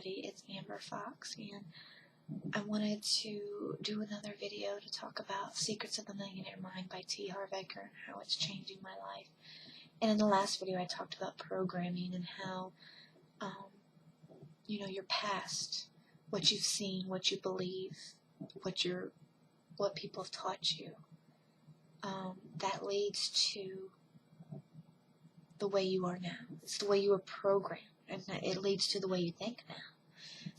everybody, it's Amber Fox, and I wanted to do another video to talk about Secrets of the Millionaire Mind by Harv Eker and how it's changing my life. And in the last video I talked about programming and how, your past, what you've seen, what you believe, what people have taught you, that leads to the way you are now. It's the way you were programmed, and it leads to the way you think now.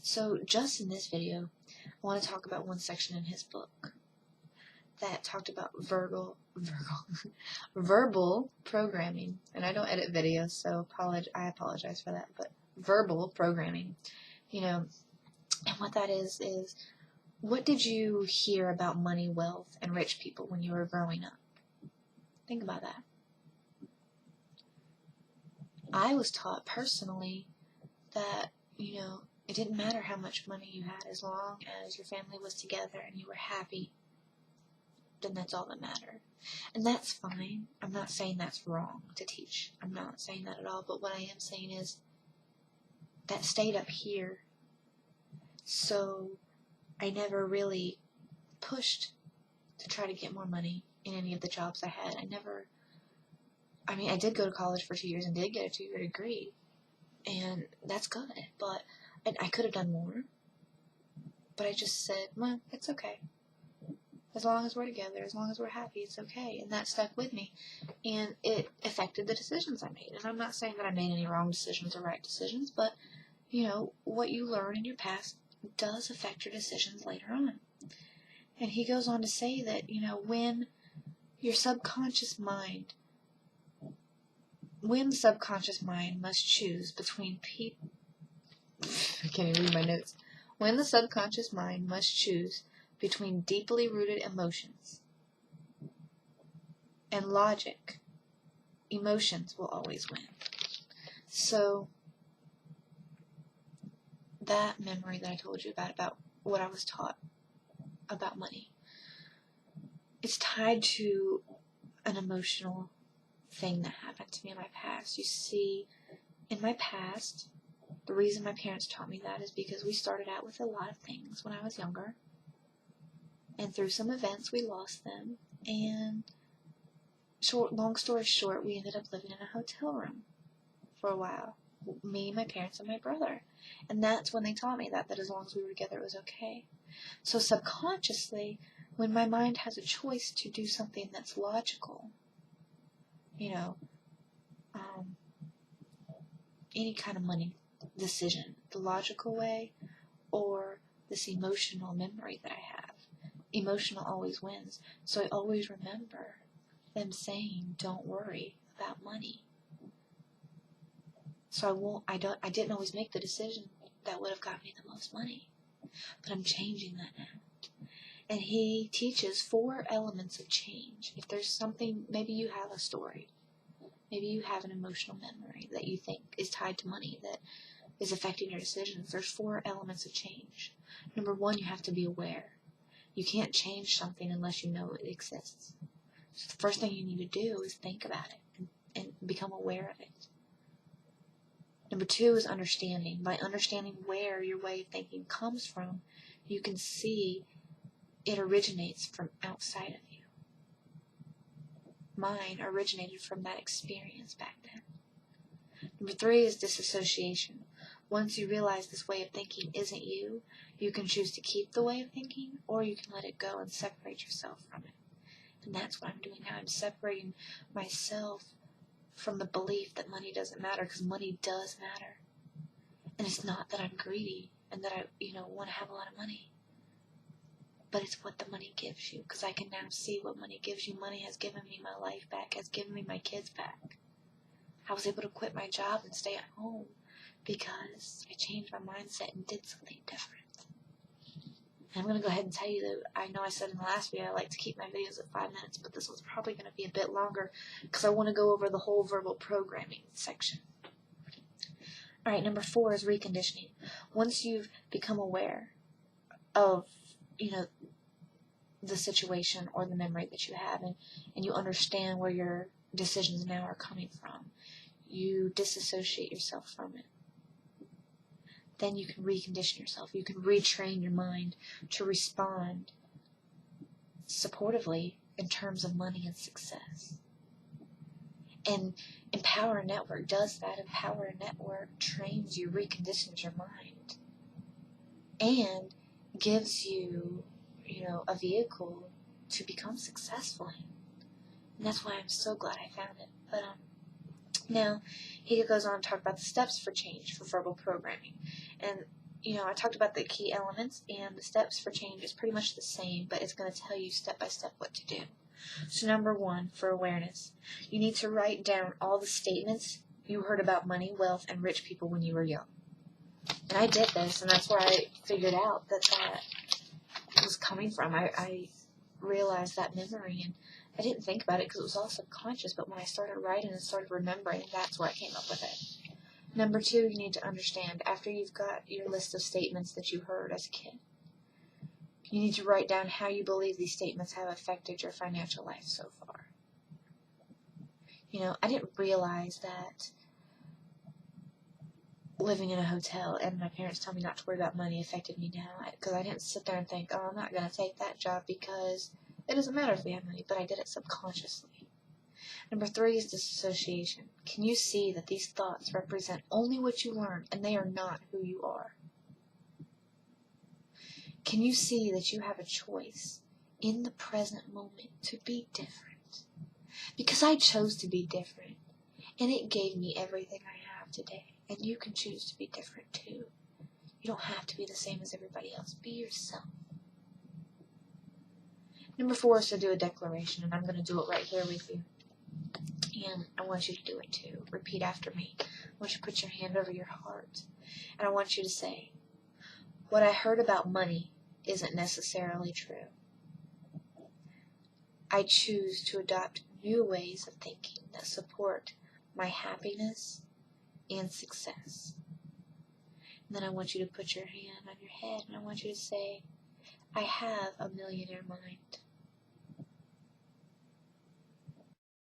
So just in this video, I want to talk about one section in his book that talked about verbal programming. And I don't edit videos, so I apologize for that, but verbal programming, and what that is what did you hear about money, wealth, and rich people when you were growing up? Think about that. I was taught personally that, it didn't matter how much money you had as long as your family was together and you were happy. Then that's all that mattered. And that's fine. I'm not saying that's wrong to teach. I'm not saying that at all. But what I am saying is that stayed up here. So I never really pushed to try to get more money in any of the jobs I had. I did go to college for 2 years and did get a 2-year degree. And that's good. But I could have done more. But I just said, well, it's okay. As long as we're together, as long as we're happy, it's okay. And that stuck with me. And it affected the decisions I made. And I'm not saying that I made any wrong decisions or right decisions, but, what you learn in your past does affect your decisions later on. And he goes on to say that, when the subconscious mind must choose between people, I can't even read my notes. When the subconscious mind must choose between deeply rooted emotions and logic, emotions will always win. So that memory that I told you about what I was taught about money, it's tied to an emotional thing that happened to me in my past. You see, in my past, the reason my parents taught me that is because we started out with a lot of things when I was younger. And through some events, we lost them. And long story short, we ended up living in a hotel room for a while. Me, my parents, and my brother. And that's when they taught me that as long as we were together, it was okay. So subconsciously, when my mind has a choice to do something that's logical, any kind of money decision, the logical way, or this emotional memory that I have. Emotional always wins. So I always remember them saying, don't worry about money. So I didn't always make the decision that would have got me the most money. But I'm changing that now. And he teaches 4 elements of change. If there's something, maybe you have a story. Maybe you have an emotional memory that you think is tied to money that is affecting your decisions. There's 4 elements of change. Number 1, you have to be aware. You can't change something unless you know it exists. So the first thing you need to do is think about it and become aware of it. Number 2 is understanding. By understanding where your way of thinking comes from, you can see it originates from outside of you. Mine originated from that experience back then. Number 3 is disassociation. Once you realize this way of thinking isn't you, you can choose to keep the way of thinking, or you can let it go and separate yourself from it. And that's what I'm doing now. I'm separating myself from the belief that money doesn't matter, because money does matter. And it's not that I'm greedy and that I, want to have a lot of money. But it's what the money gives you, because I can now see what money gives you. Money has given me my life back, has given me my kids back. I was able to quit my job and stay at home because I changed my mindset and did something different. And I'm going to go ahead and tell you that I know I said in the last video I like to keep my videos at 5 minutes, but this one's probably going to be a bit longer because I want to go over the whole verbal programming section. Alright, number 4 is reconditioning. Once you've become aware of, the situation or the memory that you have, and you understand where your decisions now are coming from, you disassociate yourself from it. then you can recondition yourself. You can retrain your mind to respond supportively in terms of money and success. And Empower Network does that. Empower Network trains you, reconditions your mind, and gives you, a vehicle to become successful in. And that's why I'm so glad I found it. But now, he goes on to talk about the steps for change for verbal programming. And, I talked about the key elements, and the steps for change is pretty much the same, but it's going to tell you step by step what to do. So number 1, for awareness, you need to write down all the statements you heard about money, wealth, and rich people when you were young. And I did this, and that's where I figured out that was coming from. I realized that memory, and I didn't think about it because it was all subconscious, but when I started writing and started remembering, that's where I came up with it. Number 2, you need to understand, after you've got your list of statements that you heard as a kid, you need to write down how you believe these statements have affected your financial life so far. I didn't realize that living in a hotel and my parents telling me not to worry about money affected me now, because I didn't sit there and think, I'm not going to take that job because it doesn't matter if we have money, but I did it subconsciously. Number 3 is disassociation. Can you see that these thoughts represent only what you learned and they are not who you are? Can you see that you have a choice in the present moment to be different? Because I chose to be different, and it gave me everything I have today. And you can choose to be different too. You don't have to be the same as everybody else. Be yourself. Number 4 is to do a declaration, and I'm going to do it right here with you. And I want you to do it too. Repeat after me. I want you to put your hand over your heart, and I want you to say, what I heard about money isn't necessarily true. I choose to adopt new ways of thinking that support my happiness and success. And then I want you to put your hand on your head, and I want you to say, I have a millionaire mind.